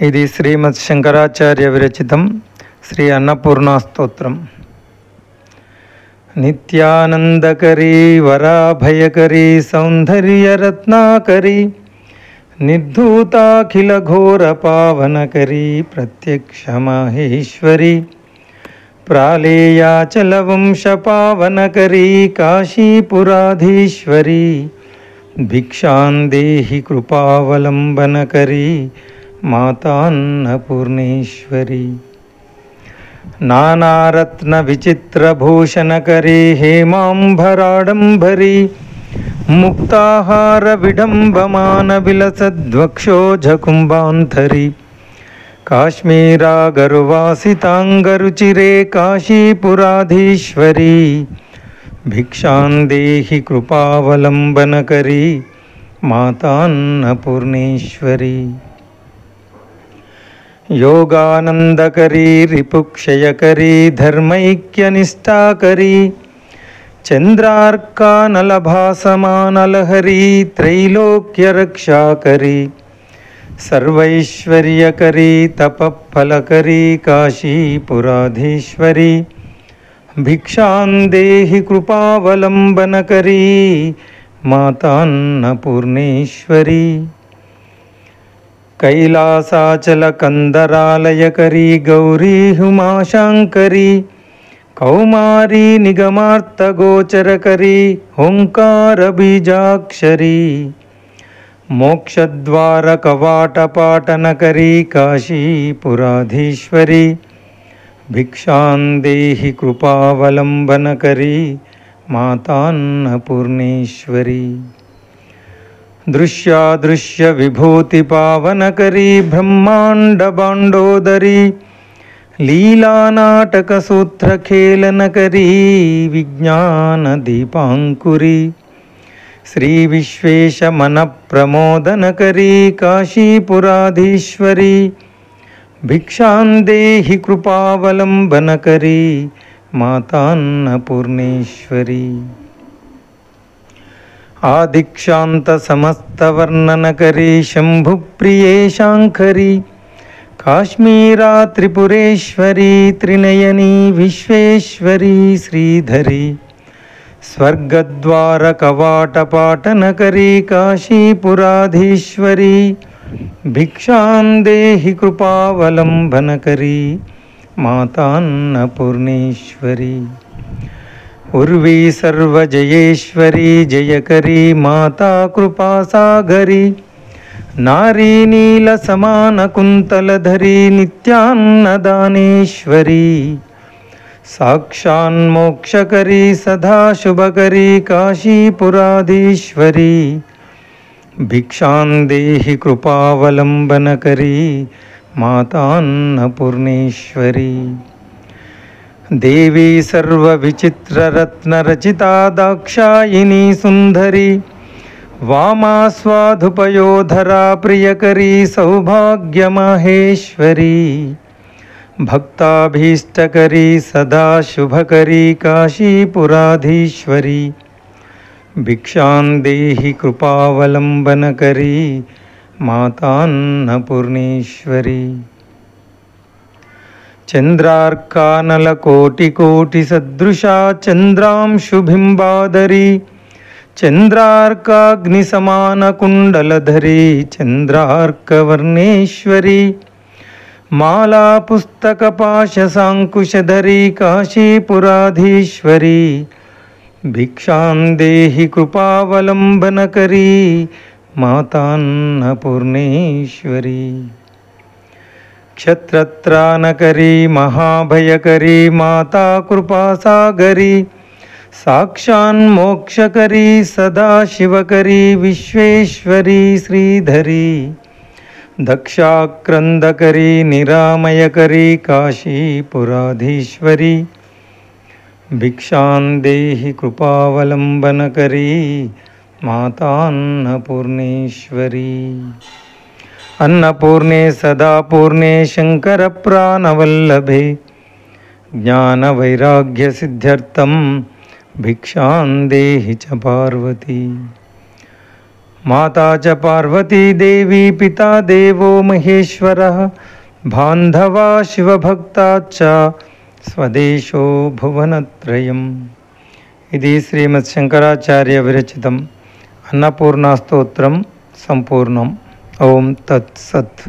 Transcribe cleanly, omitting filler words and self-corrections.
ఇది శ్రీమద్ శంకరాచార్య విరచితం శ్రీ అన్నపూర్ణా స్తోత్రం. నిత్యానందకరీ వరాభయకరీ సౌందర్యరత్నాకరీ నిర్ధూతాఖిల ఘోర పావనకరీ ప్రత్యక్ష మాహేశ్వరీ ప్రాళేయాచలవంశ పావనకరీ కాశీపురాధీశ్వరీ భిక్షాం దేహి కృపావలంబనకరీ మాతాన్నపూర్ణేశ్వరీ నానారత్న విచిత్రభూషణకరీ హేమాంబరాడంబరీ ముక్తాహార విడంబమాన విలసద్వక్షోజకుంభాంతరీ కాశ్మీరాగరువాసితాంగరుచిరే కాశీపురాధీశ్వరీ భిక్షాం దేహి కృపావలంబనకరీ మాతాన్నపూర్ణేశ్వరీ యోగానందకరీ రిపుక్షయకరీ ధర్మైక్యనిష్టాకరీ చంద్రార్కానలభాసమానలహరీ త్రైలోక్యరక్షాకరీ సర్వైశ్వర్యకరీ తపఫలకరీ కాశీపురాధీశ్వరీ భిక్షాం దేహి కృపావలంబనకరీ మాతాన్నపూర్ణేశ్వరీ కైలాసాచల కందరాలయకరీ గౌరీ హుమాశాంకరీ కౌమారీ నిగమార్తగోచరకరీ ఓంకార బీజాక్షరీ మోక్షద్వార కవాటపాటనకరీ కాశీపురాధీశ్వరీ భిక్షాం దేహి కృపావలంబనకరీ మాతాన్నపూర్ణేశ్వరీ దృశ్యాదృశ్య విభూతి పావనకరీ బ్రహ్మాండబాండోదరీ లీలానాటక సూత్రఖేళనకరీ విజ్ఞానదీపాంకురీ శ్రీ విశ్వేశ మన ప్రమోదనకరీ కాశీపురాధీశ్వరీ భిక్షాం దేహి కృపావలంబనకరీ మాతాన్నపూర్ణేశ్వరీ ఆదిక్షాంత సమస్తవర్ణనకరీ శంభుప్రియేశాంకరీ కాశ్మీరా త్రిపురేశ్వరీ త్రినయనీ విశ్వేశ్వరీ శ్రీధరీ స్వర్గద్వార కవాటపాటనకరీ కాశీపురాధీశ్వరీ భిక్షాం దేహి కృపావలంబనకరీ మాతాన్నపూర్ణేశ్వరీ ఉర్వీ సర్వజయేశ్వరీ జయకరీ మాతా కృపాసాగరీ నారీ నీల సమాన కుంతలధరీ నిత్యాన్నదానేశ్వరీ సాక్షాన్మోక్షకరీ సదాశుభకరీ కాశీపురాధీశ్వరీ భిక్షాం దేహి కృపావలంబనకరీ మాతాన్నపూర్ణేశ్వరీ దేవీ సర్వవిచిత్రరత్నరచితా దాక్షాయినీ సుందరీ వామాస్వాధుపయోధరా ప్రియకరీ సౌభాగ్యమహేశ్వరీ భక్తాభీష్టకరీ సదాశుభకరీ కాశీపురాధీశ్వరీ భిక్షాం దేహి కృపావలంబనకరీ మాతాన్నపూర్ణేశ్వరీ చంద్రార్కానలకోటికోటి సదృశా చంద్రాంశుబింబాదరీ చంద్రార్కాగ్నిసమానకుండలధరీ చంద్రార్కవర్ణేశ్వరీ మాలా పుస్తకపాశసాంకుశధరీ కాశీపురాధీశ్వరీ భిక్షాం దేహి కృపావలంబనకరీ మాతాన్నపూర్ణేశ్వరీ క్షత్రత్రాణకరీ మహాభయకరీ మాతా కృపాసాగరీ సాక్షాన్మోక్షకరీ సదాశివకరీ విశ్వేశ్వరీ శ్రీధరీ దక్షాక్రందకరీ నిరామయకరీ కాశీపురాధీశ్వరీ భిక్షాం దేహి కృపావలంబనకరీ మాతాన్నపూర్ణేశ్వరీ అన్నపూర్ణే సదాపూర్ణే శంకర ప్రాణవల్లభే జ్ఞానవైరాగ్యసిద్ధ్యర్థం భిక్షాం దేహి చ పార్వతీ మాతా చ పార్వతీదేవి పితా దేవో మహేశ్వరः బాంధవా శివభక్తాశ్చ స్వదేశో భువనత్రయం. ఇది శ్రీమద్ శంకరాచార్య విరచితం అన్నపూర్ణా స్తోత్రం సంపూర్ణం. ఓం తత్ సత్.